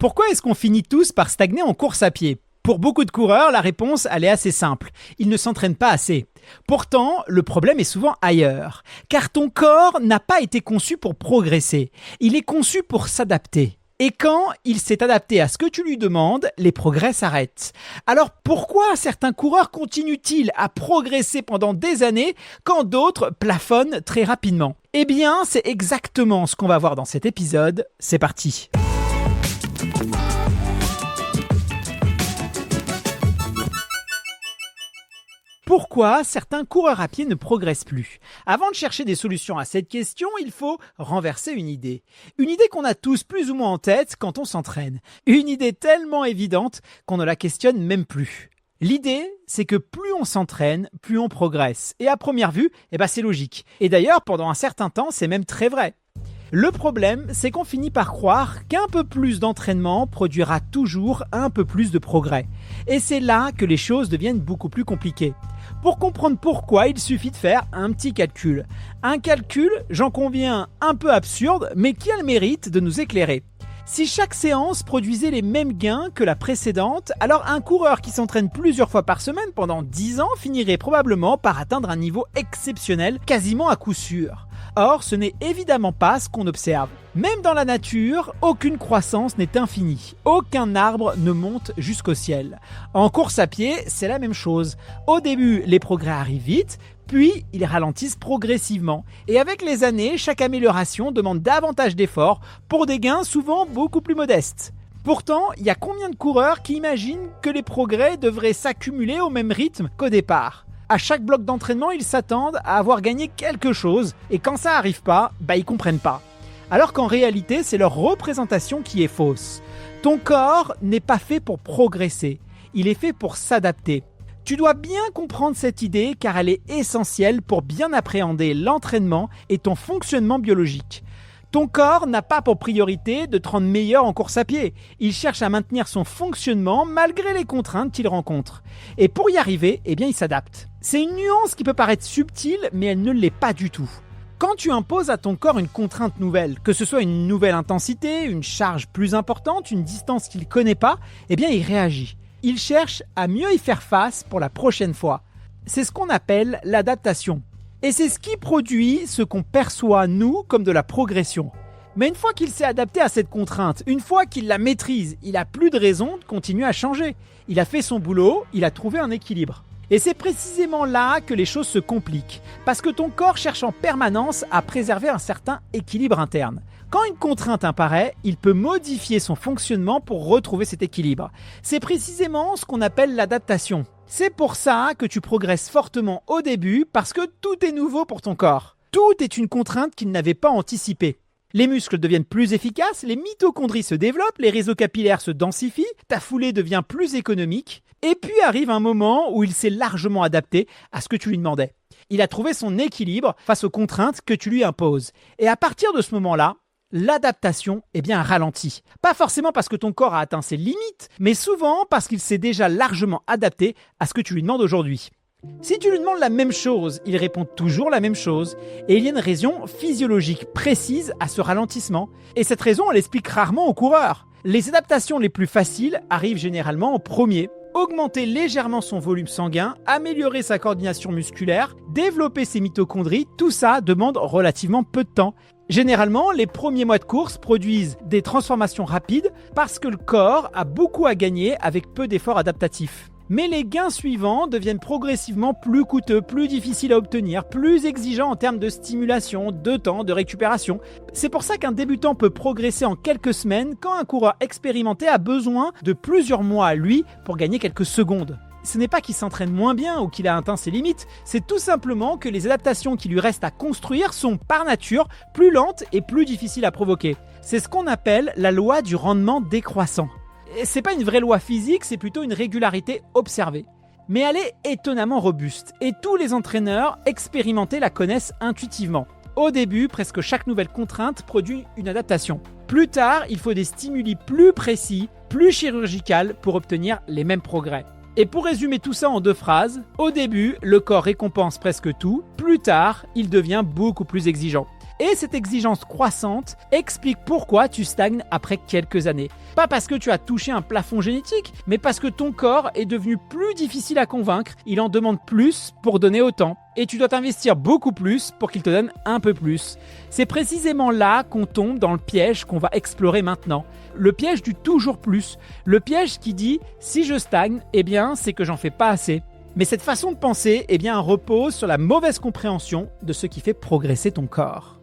Pourquoi est-ce qu'on finit tous par stagner en course à pied ? Pour beaucoup de coureurs, la réponse elle est assez simple. Ils ne s'entraînent pas assez. Pourtant, le problème est souvent ailleurs. Car ton corps n'a pas été conçu pour progresser. Il est conçu pour s'adapter. Et quand il s'est adapté à ce que tu lui demandes, les progrès s'arrêtent. Alors pourquoi certains coureurs continuent-ils à progresser pendant des années quand d'autres plafonnent très rapidement ? Eh bien, c'est exactement ce qu'on va voir dans cet épisode. C'est parti. Pourquoi certains coureurs à pied ne progressent plus ? Avant de chercher des solutions à cette question, il faut renverser une idée. Une idée qu'on a tous plus ou moins en tête quand on s'entraîne. Une idée tellement évidente qu'on ne la questionne même plus. L'idée, c'est que plus on s'entraîne, plus on progresse. Et à première vue, c'est logique. Et d'ailleurs, pendant un certain temps, c'est même très vrai. Le problème, c'est qu'on finit par croire qu'un peu plus d'entraînement produira toujours un peu plus de progrès. Et c'est là que les choses deviennent beaucoup plus compliquées. Pour comprendre pourquoi, il suffit de faire un petit calcul. Un calcul, j'en conviens, un peu absurde, mais qui a le mérite de nous éclairer. Si chaque séance produisait les mêmes gains que la précédente, alors un coureur qui s'entraîne plusieurs fois par semaine pendant 10 ans finirait probablement par atteindre un niveau exceptionnel, quasiment à coup sûr. Or, ce n'est évidemment pas ce qu'on observe. Même dans la nature, aucune croissance n'est infinie. Aucun arbre ne monte jusqu'au ciel. En course à pied, c'est la même chose. Au début, les progrès arrivent vite, puis ils ralentissent progressivement. Et avec les années, chaque amélioration demande davantage d'efforts pour des gains souvent beaucoup plus modestes. Pourtant, il y a combien de coureurs qui imaginent que les progrès devraient s'accumuler au même rythme qu'au départ ? À chaque bloc d'entraînement, ils s'attendent à avoir gagné quelque chose, et quand ça n'arrive pas, ils comprennent pas. Alors qu'en réalité, c'est leur représentation qui est fausse. Ton corps n'est pas fait pour progresser, il est fait pour s'adapter. Tu dois bien comprendre cette idée car elle est essentielle pour bien appréhender l'entraînement et ton fonctionnement biologique. Ton corps n'a pas pour priorité de te rendre meilleur en course à pied. Il cherche à maintenir son fonctionnement malgré les contraintes qu'il rencontre. Et pour y arriver, il s'adapte. C'est une nuance qui peut paraître subtile, mais elle ne l'est pas du tout. Quand tu imposes à ton corps une contrainte nouvelle, que ce soit une nouvelle intensité, une charge plus importante, une distance qu'il ne connaît pas, il réagit. Il cherche à mieux y faire face pour la prochaine fois. C'est ce qu'on appelle l'adaptation. Et c'est ce qui produit ce qu'on perçoit, nous, comme de la progression. Mais une fois qu'il s'est adapté à cette contrainte, une fois qu'il la maîtrise, il n'a plus de raison de continuer à changer. Il a fait son boulot, il a trouvé un équilibre. Et c'est précisément là que les choses se compliquent, parce que ton corps cherche en permanence à préserver un certain équilibre interne. Quand une contrainte apparaît, il peut modifier son fonctionnement pour retrouver cet équilibre. C'est précisément ce qu'on appelle l'adaptation. C'est pour ça que tu progresses fortement au début, parce que tout est nouveau pour ton corps. Tout est une contrainte qu'il n'avait pas anticipée. Les muscles deviennent plus efficaces, les mitochondries se développent, les réseaux capillaires se densifient, ta foulée devient plus économique, et puis arrive un moment où il s'est largement adapté à ce que tu lui demandais. Il a trouvé son équilibre face aux contraintes que tu lui imposes. Et à partir de ce moment-là, l'adaptation ralentit. Pas forcément parce que ton corps a atteint ses limites, mais souvent parce qu'il s'est déjà largement adapté à ce que tu lui demandes aujourd'hui. Si tu lui demandes la même chose, il répond toujours la même chose. Et il y a une raison physiologique précise à ce ralentissement. Et cette raison, elle explique rarement aux coureurs. Les adaptations les plus faciles arrivent généralement en premier. Augmenter légèrement son volume sanguin, améliorer sa coordination musculaire, développer ses mitochondries, tout ça demande relativement peu de temps. Généralement, les premiers mois de course produisent des transformations rapides parce que le corps a beaucoup à gagner avec peu d'efforts adaptatifs. Mais les gains suivants deviennent progressivement plus coûteux, plus difficiles à obtenir, plus exigeants en termes de stimulation, de temps, de récupération. C'est pour ça qu'un débutant peut progresser en quelques semaines quand un coureur expérimenté a besoin de plusieurs mois à lui pour gagner quelques secondes. Ce n'est pas qu'il s'entraîne moins bien ou qu'il a atteint ses limites, c'est tout simplement que les adaptations qui lui restent à construire sont par nature plus lentes et plus difficiles à provoquer. C'est ce qu'on appelle la loi du rendement décroissant. Et c'est pas une vraie loi physique, c'est plutôt une régularité observée. Mais elle est étonnamment robuste et tous les entraîneurs expérimentés la connaissent intuitivement. Au début, presque chaque nouvelle contrainte produit une adaptation. Plus tard, il faut des stimuli plus précis, plus chirurgicaux pour obtenir les mêmes progrès. Et pour résumer tout ça en 2 phrases, au début, le corps récompense presque tout, plus tard, il devient beaucoup plus exigeant. Et cette exigence croissante explique pourquoi tu stagnes après quelques années. Pas parce que tu as touché un plafond génétique, mais parce que ton corps est devenu plus difficile à convaincre, il en demande plus pour donner autant. Et tu dois t'investir beaucoup plus pour qu'il te donne un peu plus. C'est précisément là qu'on tombe dans le piège qu'on va explorer maintenant. Le piège du toujours plus. Le piège qui dit « si je stagne, eh bien c'est que j'en fais pas assez ». Mais cette façon de penser repose sur la mauvaise compréhension de ce qui fait progresser ton corps.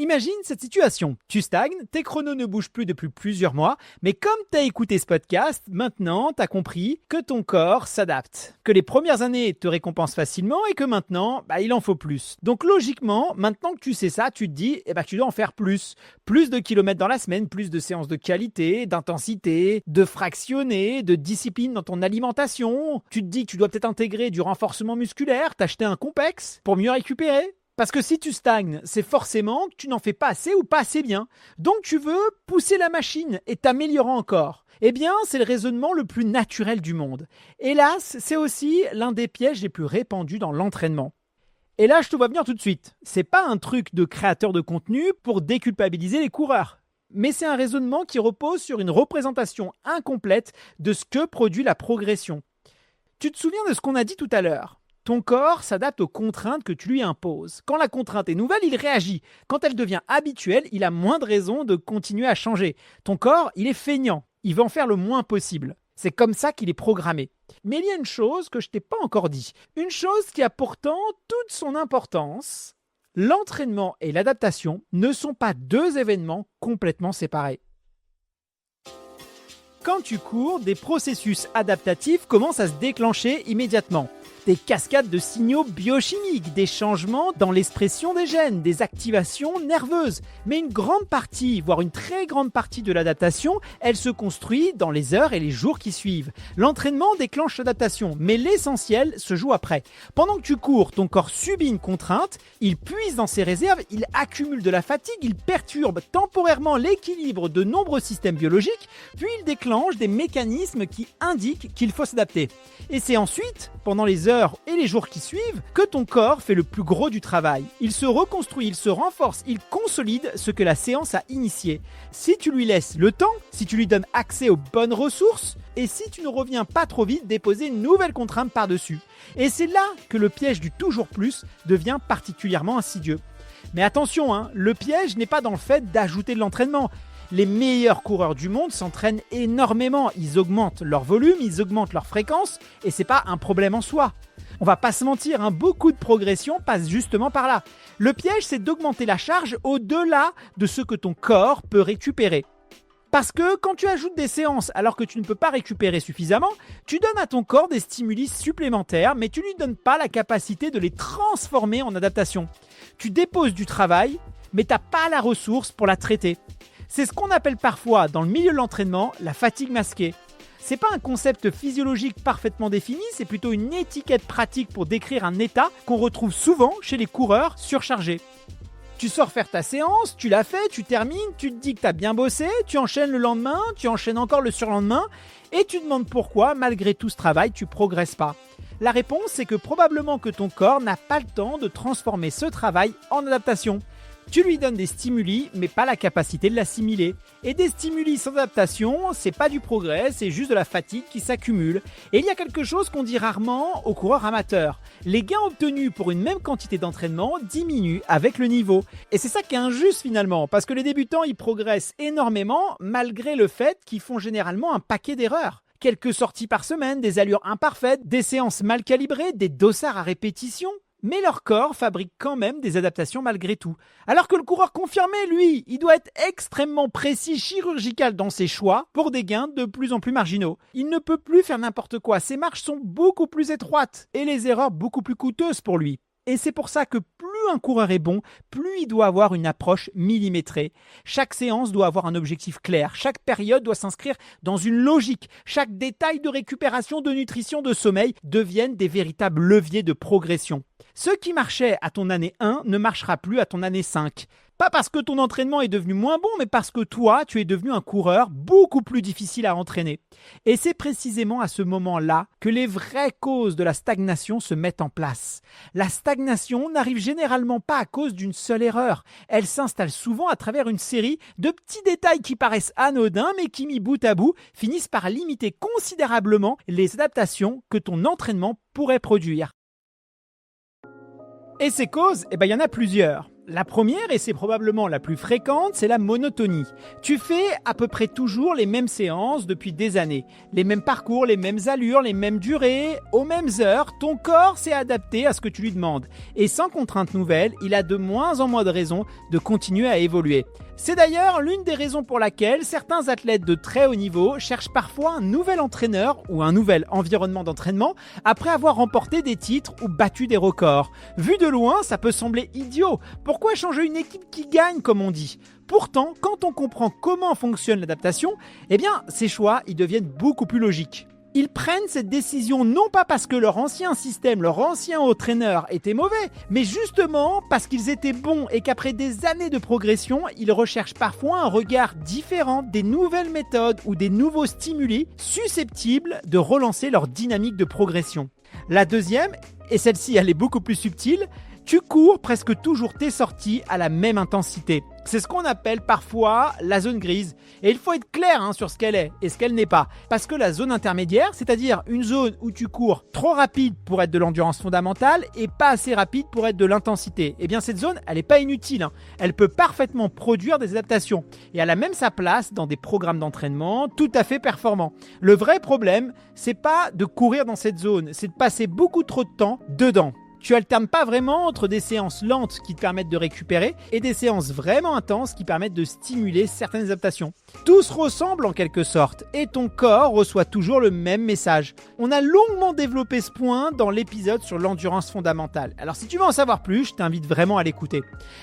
Imagine cette situation. Tu stagnes, tes chronos ne bougent plus depuis plusieurs mois, mais comme tu as écouté ce podcast, maintenant tu as compris que ton corps s'adapte. Que les premières années te récompensent facilement et que maintenant, il en faut plus. Donc logiquement, maintenant que tu sais ça, tu te dis que tu dois en faire plus. Plus de kilomètres dans la semaine, plus de séances de qualité, d'intensité, de fractionné, de discipline dans ton alimentation. Tu te dis que tu dois peut-être intégrer du renforcement musculaire, t'acheter un complexe pour mieux récupérer. Parce que si tu stagnes, c'est forcément que tu n'en fais pas assez ou pas assez bien. Donc tu veux pousser la machine et t'améliorer encore. Eh bien, c'est le raisonnement le plus naturel du monde. Hélas, c'est aussi l'un des pièges les plus répandus dans l'entraînement. Et là, je te vois venir tout de suite. C'est pas un truc de créateur de contenu pour déculpabiliser les coureurs. Mais c'est un raisonnement qui repose sur une représentation incomplète de ce que produit la progression. Tu te souviens de ce qu'on a dit tout à l'heure ? Ton corps s'adapte aux contraintes que tu lui imposes. Quand la contrainte est nouvelle, il réagit. Quand elle devient habituelle, il a moins de raisons de continuer à changer. Ton corps, il est feignant. Il veut en faire le moins possible. C'est comme ça qu'il est programmé. Mais il y a une chose que je t'ai pas encore dit. Une chose qui a pourtant toute son importance. L'entraînement et l'adaptation ne sont pas deux événements complètement séparés. Quand tu cours, des processus adaptatifs commencent à se déclencher immédiatement. Des cascades de signaux biochimiques, des changements dans l'expression des gènes, des activations nerveuses. Mais une grande partie, voire une très grande partie de l'adaptation, elle se construit dans les heures et les jours qui suivent. L'entraînement déclenche l'adaptation, mais l'essentiel se joue après. Pendant que tu cours, ton corps subit une contrainte, il puise dans ses réserves, il accumule de la fatigue, il perturbe temporairement l'équilibre de nombreux systèmes biologiques, puis il déclenche des mécanismes qui indiquent qu'il faut s'adapter. Et c'est ensuite, pendant les heures et les jours qui suivent, que ton corps fait le plus gros du travail. Il se reconstruit, il se renforce, il consolide ce que la séance a initié. Si tu lui laisses le temps, si tu lui donnes accès aux bonnes ressources, et si tu ne reviens pas trop vite déposer une nouvelle contrainte par-dessus. Et c'est là que le piège du toujours plus devient particulièrement insidieux. Mais attention, le piège n'est pas dans le fait d'ajouter de l'entraînement. Les meilleurs coureurs du monde s'entraînent énormément, ils augmentent leur volume, ils augmentent leur fréquence, et c'est pas un problème en soi. On va pas se mentir, beaucoup de progression passe justement par là. Le piège, c'est d'augmenter la charge au-delà de ce que ton corps peut récupérer. Parce que quand tu ajoutes des séances alors que tu ne peux pas récupérer suffisamment, tu donnes à ton corps des stimuli supplémentaires, mais tu ne lui donnes pas la capacité de les transformer en adaptation. Tu déposes du travail, mais tu n'as pas la ressource pour la traiter. C'est ce qu'on appelle parfois, dans le milieu de l'entraînement, la fatigue masquée. C'est pas un concept physiologique parfaitement défini, c'est plutôt une étiquette pratique pour décrire un état qu'on retrouve souvent chez les coureurs surchargés. Tu sors faire ta séance, tu l'as fait, tu termines, tu te dis que tu as bien bossé, tu enchaînes le lendemain, tu enchaînes encore le surlendemain, et tu te demandes pourquoi, malgré tout ce travail, tu progresses pas. La réponse, c'est que probablement que ton corps n'a pas le temps de transformer ce travail en adaptation. Tu lui donnes des stimuli, mais pas la capacité de l'assimiler. Et des stimuli sans adaptation, c'est pas du progrès, c'est juste de la fatigue qui s'accumule. Et il y a quelque chose qu'on dit rarement aux coureurs amateurs. Les gains obtenus pour une même quantité d'entraînement diminuent avec le niveau. Et c'est ça qui est injuste finalement, parce que les débutants, ils progressent énormément, malgré le fait qu'ils font généralement un paquet d'erreurs. Quelques sorties par semaine, des allures imparfaites, des séances mal calibrées, des dossards à répétition. Mais leur corps fabrique quand même des adaptations malgré tout. Alors que le coureur confirmé, lui, il doit être extrêmement précis, chirurgical dans ses choix pour des gains de plus en plus marginaux. Il ne peut plus faire n'importe quoi, ses marches sont beaucoup plus étroites et les erreurs beaucoup plus coûteuses pour lui. Et c'est pour ça que plus un coureur est bon, plus il doit avoir une approche millimétrée. Chaque séance doit avoir un objectif clair, chaque période doit s'inscrire dans une logique, chaque détail de récupération, de nutrition, de sommeil deviennent des véritables leviers de progression. Ce qui marchait à ton année 1 ne marchera plus à ton année 5. Pas parce que ton entraînement est devenu moins bon, mais parce que toi, tu es devenu un coureur beaucoup plus difficile à entraîner. Et c'est précisément à ce moment-là que les vraies causes de la stagnation se mettent en place. La stagnation n'arrive généralement pas à cause d'une seule erreur. Elle s'installe souvent à travers une série de petits détails qui paraissent anodins, mais qui, mis bout à bout, finissent par limiter considérablement les adaptations que ton entraînement pourrait produire. Et ces causes, il y en a plusieurs. La première, et c'est probablement la plus fréquente, c'est la monotonie. Tu fais à peu près toujours les mêmes séances depuis des années. Les mêmes parcours, les mêmes allures, les mêmes durées, aux mêmes heures. Ton corps s'est adapté à ce que tu lui demandes. Et sans contrainte nouvelle, il a de moins en moins de raisons de continuer à évoluer. C'est d'ailleurs l'une des raisons pour laquelle certains athlètes de très haut niveau cherchent parfois un nouvel entraîneur ou un nouvel environnement d'entraînement après avoir remporté des titres ou battu des records. Vu de loin, ça peut sembler idiot. Pourquoi changer une équipe qui gagne, comme on dit ? Pourtant, quand on comprend comment fonctionne l'adaptation, ces choix ils deviennent beaucoup plus logiques. Ils prennent cette décision non pas parce que leur ancien système, leur ancien entraîneur était mauvais, mais justement parce qu'ils étaient bons et qu'après des années de progression, ils recherchent parfois un regard différent, des nouvelles méthodes ou des nouveaux stimuli susceptibles de relancer leur dynamique de progression. La deuxième, et celle-ci elle est beaucoup plus subtile, tu cours presque toujours tes sorties à la même intensité. C'est ce qu'on appelle parfois la zone grise. Et il faut être clair sur ce qu'elle est et ce qu'elle n'est pas. Parce que la zone intermédiaire, c'est-à-dire une zone où tu cours trop rapide pour être de l'endurance fondamentale et pas assez rapide pour être de l'intensité, cette zone, elle n'est pas inutile. Elle peut parfaitement produire des adaptations. Et elle a même sa place dans des programmes d'entraînement tout à fait performants. Le vrai problème, c'est pas de courir dans cette zone, c'est de passer beaucoup trop de temps dedans. Tu alternes pas vraiment entre des séances lentes qui te permettent de récupérer et des séances vraiment intenses qui permettent de stimuler certaines adaptations. Tout se ressemble en quelque sorte et ton corps reçoit toujours le même message. On a longuement développé ce point dans l'épisode sur l'endurance fondamentale. Alors si tu veux en savoir plus, je t'invite vraiment à l'écouter.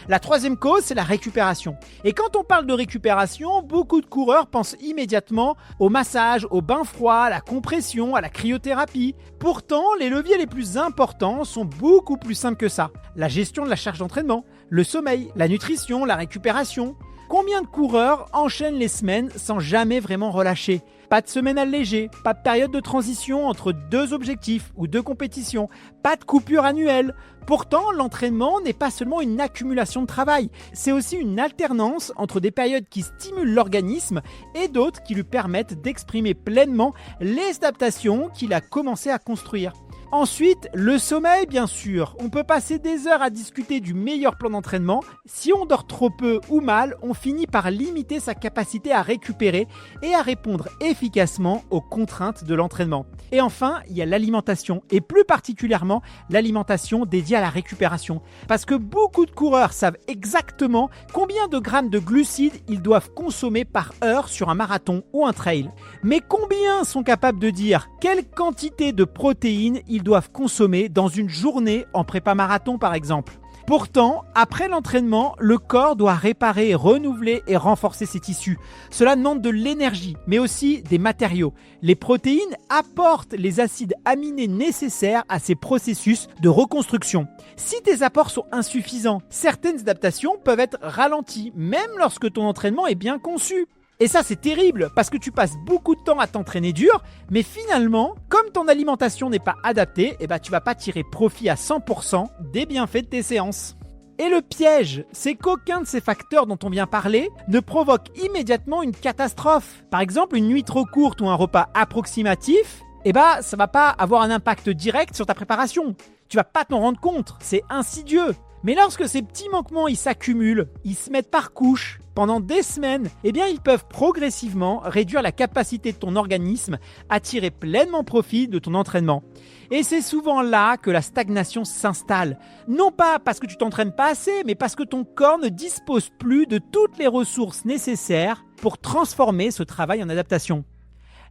La troisième cause, c'est la récupération. Et quand on parle de récupération, beaucoup de coureurs pensent immédiatement au massage, au bain froid, à la compression, à la cryothérapie. Pourtant, les leviers les plus importants sont beaucoup plus simples que ça. La gestion de la charge d'entraînement, le sommeil, la nutrition, la récupération. Combien de coureurs enchaînent les semaines sans jamais vraiment relâcher ? Pas de semaine allégée, pas de période de transition entre deux objectifs ou deux compétitions, pas de coupure annuelle. Pourtant, l'entraînement n'est pas seulement une accumulation de travail, c'est aussi une alternance entre des périodes qui stimulent l'organisme et d'autres qui lui permettent d'exprimer pleinement les adaptations qu'il a commencé à construire. Ensuite, le sommeil, bien sûr. On peut passer des heures à discuter du meilleur plan d'entraînement. Si on dort trop peu ou mal, on finit par limiter sa capacité à récupérer et à répondre efficacement aux contraintes de l'entraînement. Et enfin, il y a l'alimentation, et plus particulièrement l'alimentation dédiée à la récupération. Parce que beaucoup de coureurs savent exactement combien de grammes de glucides ils doivent consommer par heure sur un marathon ou un trail. Mais combien sont capables de dire quelle quantité de protéines ils doivent consommer dans une journée en prépa marathon par exemple. Pourtant, après l'entraînement, le corps doit réparer, renouveler et renforcer ses tissus. Cela demande de l'énergie, mais aussi des matériaux. Les protéines apportent les acides aminés nécessaires à ces processus de reconstruction. Si tes apports sont insuffisants, certaines adaptations peuvent être ralenties, même lorsque ton entraînement est bien conçu. Et ça, c'est terrible parce que tu passes beaucoup de temps à t'entraîner dur, mais finalement, comme ton alimentation n'est pas adaptée, tu vas pas tirer profit à 100% des bienfaits de tes séances. Et le piège, c'est qu'aucun de ces facteurs dont on vient parler ne provoque immédiatement une catastrophe. Par exemple, une nuit trop courte ou un repas approximatif, ça va pas avoir un impact direct sur ta préparation. Tu vas pas t'en rendre compte, c'est insidieux. Mais lorsque ces petits manquements ils s'accumulent, ils se mettent par couches pendant des semaines, ils peuvent progressivement réduire la capacité de ton organisme à tirer pleinement profit de ton entraînement. Et c'est souvent là que la stagnation s'installe. Non pas parce que tu t'entraînes pas assez, mais parce que ton corps ne dispose plus de toutes les ressources nécessaires pour transformer ce travail en adaptation.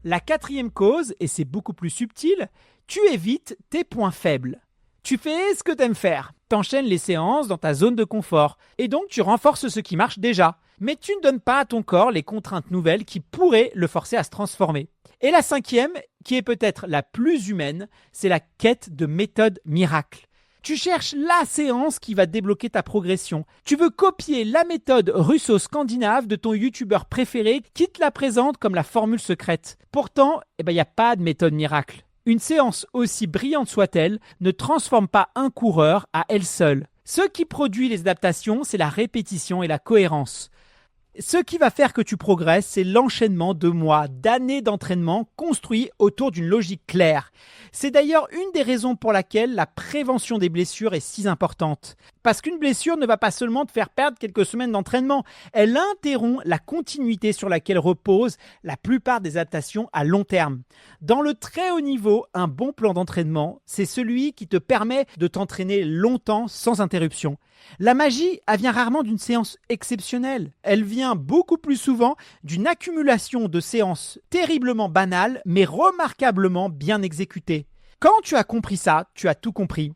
La quatrième cause, et c'est beaucoup plus subtil, tu évites tes points faibles. Tu fais ce que tu aimes faire, t'enchaînes les séances dans ta zone de confort et donc tu renforces ce qui marche déjà. Mais tu ne donnes pas à ton corps les contraintes nouvelles qui pourraient le forcer à se transformer. Et la cinquième, qui est peut-être la plus humaine, c'est la quête de méthodes miracles. Tu cherches la séance qui va débloquer ta progression. Tu veux copier la méthode russo-scandinave de ton youtubeur préféré qui te la présente comme la formule secrète. Pourtant, il n'y a pas de méthode miracle. Une séance aussi brillante soit-elle ne transforme pas un coureur à elle seule. Ce qui produit les adaptations, c'est la répétition et la cohérence. Ce qui va faire que tu progresses, c'est l'enchaînement de mois, d'années d'entraînement construits autour d'une logique claire. C'est d'ailleurs une des raisons pour laquelle la prévention des blessures est si importante. Parce qu'une blessure ne va pas seulement te faire perdre quelques semaines d'entraînement, elle interrompt la continuité sur laquelle reposent la plupart des adaptations à long terme. Dans le très haut niveau, un bon plan d'entraînement, c'est celui qui te permet de t'entraîner longtemps sans interruption. La magie, elle vient rarement d'une séance exceptionnelle. Elle vient beaucoup plus souvent d'une accumulation de séances terriblement banales, mais remarquablement bien exécutées. Quand tu as compris ça, tu as tout compris.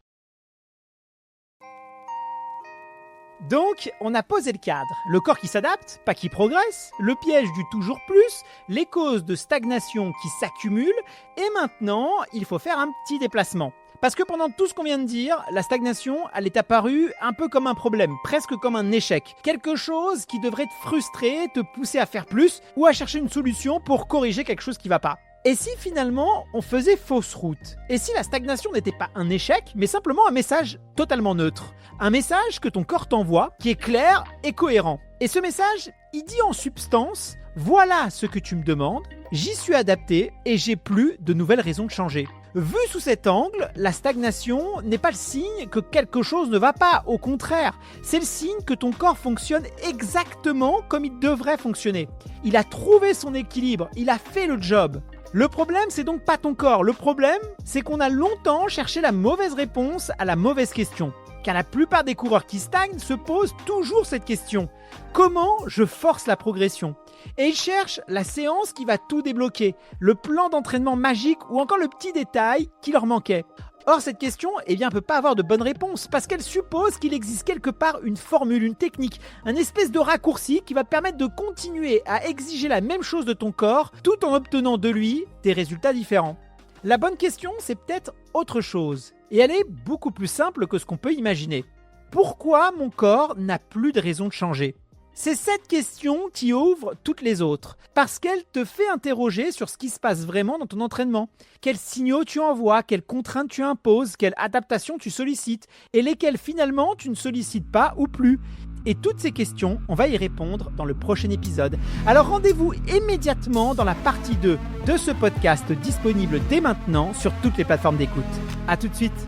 Donc, on a posé le cadre. Le corps qui s'adapte, pas qui progresse, le piège du toujours plus, les causes de stagnation qui s'accumulent, et maintenant, il faut faire un petit déplacement. Parce que pendant tout ce qu'on vient de dire, la stagnation, elle est apparue un peu comme un problème, presque comme un échec. Quelque chose qui devrait te frustrer, te pousser à faire plus, ou à chercher une solution pour corriger quelque chose qui va pas. Et si finalement on faisait fausse route? Et si la stagnation n'était pas un échec, mais simplement un message totalement neutre? Un message que ton corps t'envoie, qui est clair et cohérent. Et ce message, il dit en substance, voilà ce que tu me demandes, j'y suis adapté et j'ai plus de nouvelles raisons de changer. Vu sous cet angle, la stagnation n'est pas le signe que quelque chose ne va pas, au contraire, c'est le signe que ton corps fonctionne exactement comme il devrait fonctionner. Il a trouvé son équilibre, il a fait le job. Le problème, c'est donc pas ton corps, le problème, c'est qu'on a longtemps cherché la mauvaise réponse à la mauvaise question. Car la plupart des coureurs qui stagnent se posent toujours cette question. Comment je force la progression? Et ils cherchent la séance qui va tout débloquer, le plan d'entraînement magique ou encore le petit détail qui leur manquait. Or, cette question, ne peut pas avoir de bonne réponse parce qu'elle suppose qu'il existe quelque part une formule, une technique, un espèce de raccourci qui va te permettre de continuer à exiger la même chose de ton corps tout en obtenant de lui des résultats différents. La bonne question, c'est peut-être autre chose. Et elle est beaucoup plus simple que ce qu'on peut imaginer. Pourquoi mon corps n'a plus de raison de changer? C'est cette question qui ouvre toutes les autres, parce qu'elle te fait interroger sur ce qui se passe vraiment dans ton entraînement. Quels signaux tu envoies, quelles contraintes tu imposes, quelles adaptations tu sollicites, et lesquelles finalement tu ne sollicites pas ou plus. Et toutes ces questions, on va y répondre dans le prochain épisode. Alors rendez-vous immédiatement dans la partie 2 de ce podcast disponible dès maintenant sur toutes les plateformes d'écoute. À tout de suite.